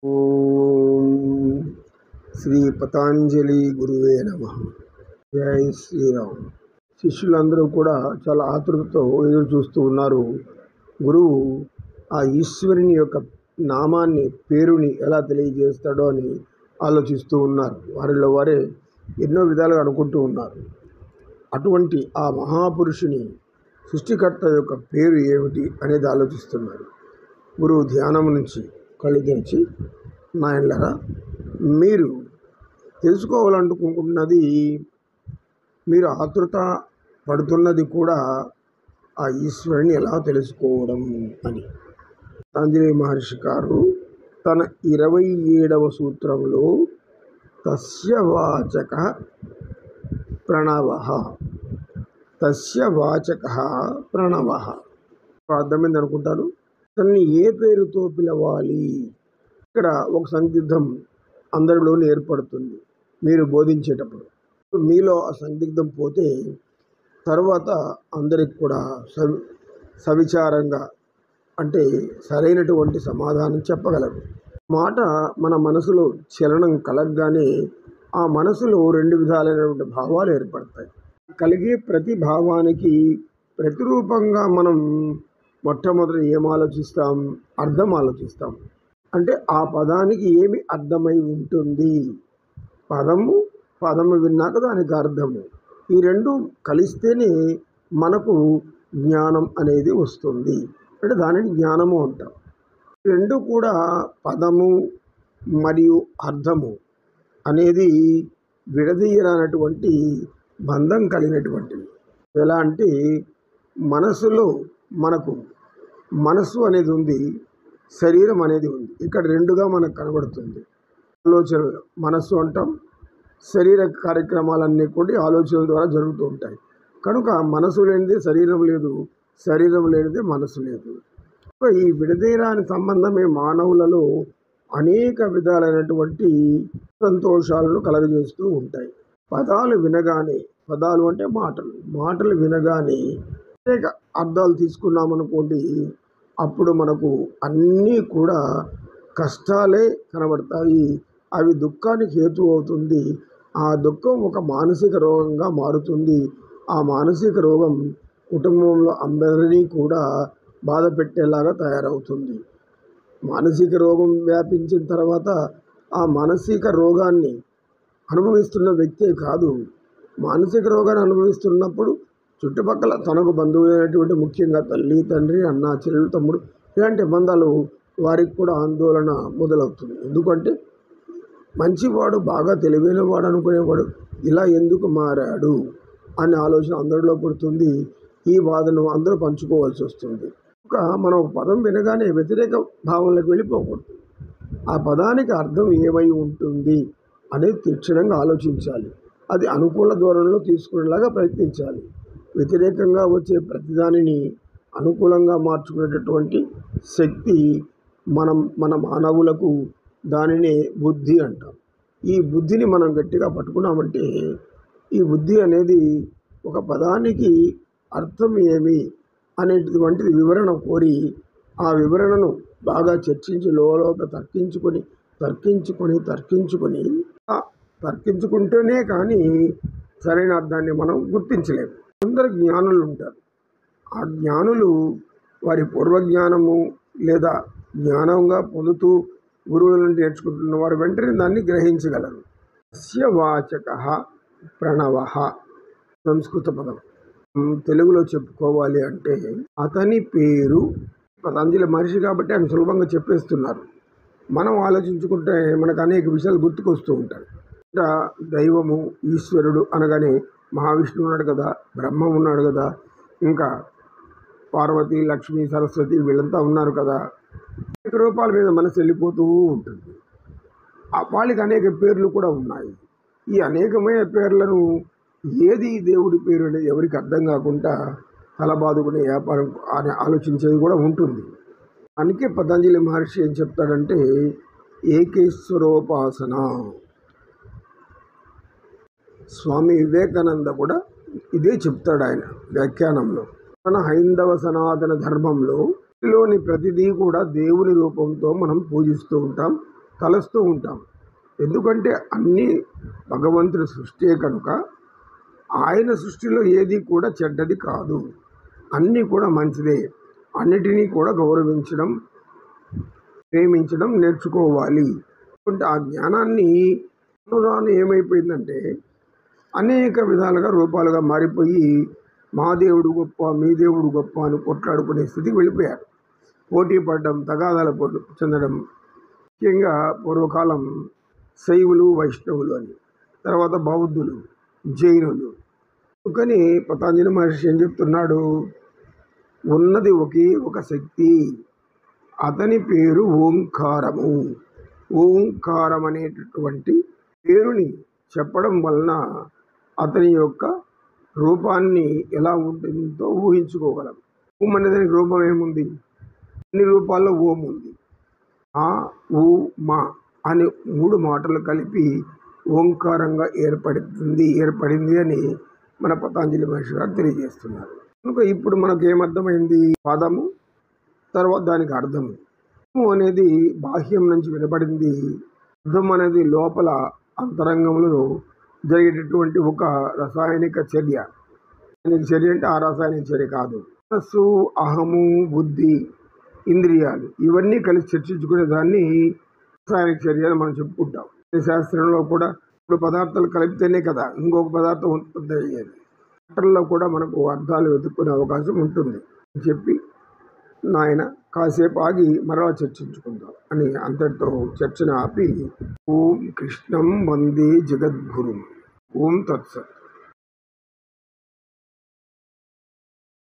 ఓం శ్రీ పతాంజలి గురువే నమః. జై శ్రీరామ్. శిష్యులందరూ కూడా చాలా ఆతృతతో ఎదురు చూస్తూ ఉన్నారు. గురువు ఆ ఈశ్వరుని యొక్క నామాన్ని, పేరుని ఎలా తెలియజేస్తాడో అని ఆలోచిస్తూ ఉన్నారు. వారిలో వారే ఎన్నో విధాలుగా అనుకుంటూ ఉన్నారు. అటువంటి ఆ మహాపురుషుని సృష్టికర్త యొక్క పేరు ఏమిటి అనేది ఆలోచిస్తున్నారు. గురువు ధ్యానం నుంచి కళ్ళు తెరిచి, నాయనలారా, మీరు తెలుసుకోవాలనుకుంటున్నది, మీరు ఆతృత పడుతున్నది కూడా ఆ ఈశ్వరుని ఎలా తెలుసుకోవడం అని. పతంజలి మహర్షి గారు తన 27వ సూత్రంలో తస్య వాచక ప్రణవః, తస్య వాచక ప్రణవః అర్థమైంది అనుకుంటాను. తనని ఏ పేరుతో పిలవాలి? ఇక్కడ ఒక సందిగ్ధం అందరిలోనూ ఏర్పడుతుంది. మీరు బోధించేటప్పుడు మీలో ఆ సందిగ్ధం పోతే తర్వాత అందరికి కూడా సవిచారంగా, అంటే సరైనటువంటి సమాధానం చెప్పగలరు. మాట మన మనసులో చలనం కలగగానే ఆ మనసులో 2 విధాలైనటువంటి భావాలు ఏర్పడతాయి. కలిగే ప్రతి భావానికి ప్రతిరూపంగా మనం మొట్టమొదటి ఏం ఆలోచిస్తాం? అర్థం ఆలోచిస్తాం. అంటే ఆ పదానికి ఏమి అర్థమై ఉంటుంది? పదము విన్నాక దానికి అర్థము. ఈ రెండు కలిస్తేనే మనకు జ్ఞానం అనేది వస్తుంది. అంటే దానిని జ్ఞానము అంటాం. రెండు కూడా పదము మరియు అర్థము అనేది విడదీయరానటువంటి బంధం కలిగినటువంటివి. ఎలా అంటే మనసులో మనకు మనసు అనేది ఉంది, శరీరం అనేది ఉంది. ఇక్కడ రెండుగా మనకు కనబడుతుంది. ఆలోచనలు మనస్సు అంటాం, శరీర కార్యక్రమాలన్నీ కూడా ఆలోచనల ద్వారా జరుగుతూ ఉంటాయి. కనుక మనసు లేనిదే శరీరం లేదు, శరీరం లేనిదే మనసు లేదు. ఈ విడదీయరాని సంబంధమే మానవులలో అనేక విధాలైనటువంటి సంతోషాలను కలగజేస్తూ ఉంటాయి. పదాలు వినగానే, పదాలు అంటే మాటలు వినగానే అనేక అర్థాలు తీసుకున్నామనుకోండి, అప్పుడు మనకు అన్నీ కూడా కష్టాలే కనబడతాయి. అవి దుఃఖానికి హేతు అవుతుంది. ఆ దుఃఖం ఒక మానసిక రోగంగా మారుతుంది. ఆ మానసిక రోగం కుటుంబంలో అందరినీ కూడా బాధ పెట్టేలాగా తయారవుతుంది. మానసిక రోగం వ్యాపించిన తర్వాత ఆ మానసిక రోగాన్ని అనుభవిస్తున్న వ్యక్తే కాదు, మానసిక రోగాన్ని అనుభవిస్తున్నప్పుడు చుట్టుపక్కల తనకు బంధువులైనటువంటి, ముఖ్యంగా తల్లి, తండ్రి, అన్న, చెల్లెలు, తమ్ముడు, ఇలాంటి బంధాలు వారికి కూడా ఆందోళన మొదలవుతుంది. ఎందుకంటే మంచివాడు, బాగా తెలివైన వాడు అనుకునేవాడు ఇలా ఎందుకు మారాడు అనే ఆలోచన అందరిలో పుడుతుంది. ఈ బాధను అందరూ పంచుకోవాల్సి వస్తుంది. ఒక మనం పదం వినగానే వ్యతిరేక భావనలకు వెళ్ళిపోకూడదు. ఆ పదానికి అర్థం ఏమై ఉంటుంది అనేది తీక్షణంగా ఆలోచించాలి. అది అనుకూల ధోరణిలో తీసుకునేలాగా ప్రయత్నించాలి. వ్యతిరేకంగా వచ్చే ప్రతిదానిని అనుకూలంగా మార్చుకునేటటువంటి శక్తి మన మానవులకు, దానినే బుద్ధి అంటాం. ఈ బుద్ధిని మనం గట్టిగా పట్టుకున్నామంటే, ఈ బుద్ధి అనేది ఒక పదానికి అర్థం ఏమి అనేటువంటిది వివరణ కోరి, ఆ వివరణను బాగా చర్చించి లోపల తర్కించుకుంటేనే కానీ సరైన అర్థాన్ని మనం గుర్తించలేము. అందరు జ్ఞానులు ఉంటారు. ఆ జ్ఞానులు వారి పూర్వజ్ఞానము లేదా జ్ఞానంగా పొందుతూ గురువుల నుండి నేర్చుకుంటున్న వారు వెంటనే దాన్ని గ్రహించగలరు. తస్య వాచకః ప్రణవః సంస్కృత పదం. తెలుగులో చెప్పుకోవాలి అంటే అతని పేరు. పతంజలి మహర్షి కాబట్టి ఆయన సులభంగా చెప్పేస్తున్నారు. మనం ఆలోచించుకుంటే మనకు అనేక విషయాలు గుర్తుకొస్తూ ఉంటాయి. దైవము, ఈశ్వరుడు అనగానే మహావిష్ణువు ఉన్నాడు కదా, బ్రహ్మ ఉన్నాడు కదా, ఇంకా పార్వతి, లక్ష్మి, సరస్వతి వీళ్ళంతా ఉన్నారు కదా. అనేక రూపాల మీద మనసు వెళ్ళిపోతూ ఉంటుంది. వాళ్ళకి అనేక పేర్లు కూడా ఉన్నాయి. ఈ అనేకమైన పేర్లను ఏది దేవుడి పేరు అనేది ఎవరికి అర్థం కాకుండా తలబాదుకునే వ్యాపారం అని ఆలోచించేది కూడా ఉంటుంది. అందుకే పతంజలి మహర్షి ఏం చెప్తాడంటే ఏకేశ్వరోపాసన. స్వామి వివేకానంద కూడా ఇదే చెప్తాడు ఆయన వ్యాఖ్యానంలో. మన హైందవ సనాతన ధర్మంలో లోని ప్రతిదీ కూడా దేవుని రూపంతో మనం పూజిస్తూ ఉంటాం, తలస్తూ ఉంటాం. ఎందుకంటే అన్నీ భగవంతుడి సృష్టే కనుక ఆయన సృష్టిలో ఏది కూడా చెడ్డది కాదు, అన్నీ కూడా మంచిదే. అన్నిటినీ కూడా గౌరవించడం, ప్రేమించడం నేర్చుకోవాలి. అంటే ఆ జ్ఞానాన్ని రాను ఏమైపోయిందంటే అనేక విధాలుగా రూపాలుగా మారిపోయి మా దేవుడు గొప్ప, మీ దేవుడు గొప్ప అని కొట్లాడుకునే స్థితికి వెళ్ళిపోయారు. పోటీ పడడం, తగాదాల చెందడం. ముఖ్యంగా పూర్వకాలం శైవులు, వైష్ణవులు అని, తర్వాత బౌద్ధులు, జైనులు. అందుకని పతంజలి మహర్షి ఏం చెప్తున్నాడు, ఉన్నది ఒకే ఒక శక్తి, అతని పేరు ఓంకారము. ఓంకారం అనేటటువంటి పేరుని చెప్పడం వలన అతని యొక్క రూపాన్ని ఎలా ఉంటుందో ఊహించుకోగలం. ఓం అనే దానికి రూపం ఏముంది? అన్ని రూపాల్లో ఓం ఉంది. ఆ, ఊ, మా అనే 3 మాటలు కలిపి ఓంకారంగా ఏర్పడింది అని మన పతంజలి మహర్షి గారు తెలియజేస్తున్నారు. కనుక ఇప్పుడు మనకు ఏమర్థమైంది? పదము, తర్వాత దానికి అర్థము. అనేది బాహ్యం నుంచి వినబడింది, అర్థం అనేది లోపల అంతరంగంలో జరిగేటటువంటి ఒక రసాయనిక చర్య. చర్య అంటే ఆ రాసాయనిక చర్య కాదు. మనస్సు, అహము, బుద్ధి, ఇంద్రియాలు ఇవన్నీ కలిసి చర్చించుకునే దాన్ని రసాయనిక చర్య అని మనం చెప్పుకుంటాం. శాస్త్రంలో కూడా ఇప్పుడు పదార్థాలు కలిపితేనే కదా ఇంకొక పదార్థం ఉత్పత్తి అయ్యేది. మాటల్లో కూడా మనకు అర్థాలు వెతుక్కునే అవకాశం ఉంటుంది అని చెప్పి, నాయన కాసేపు ఆగి మరలా చర్చించుకుందాం అని అంతటితో చర్చను ఆపి, ఓం కృష్ణం వందే జగద్గురుం. ఓం తత్సత్.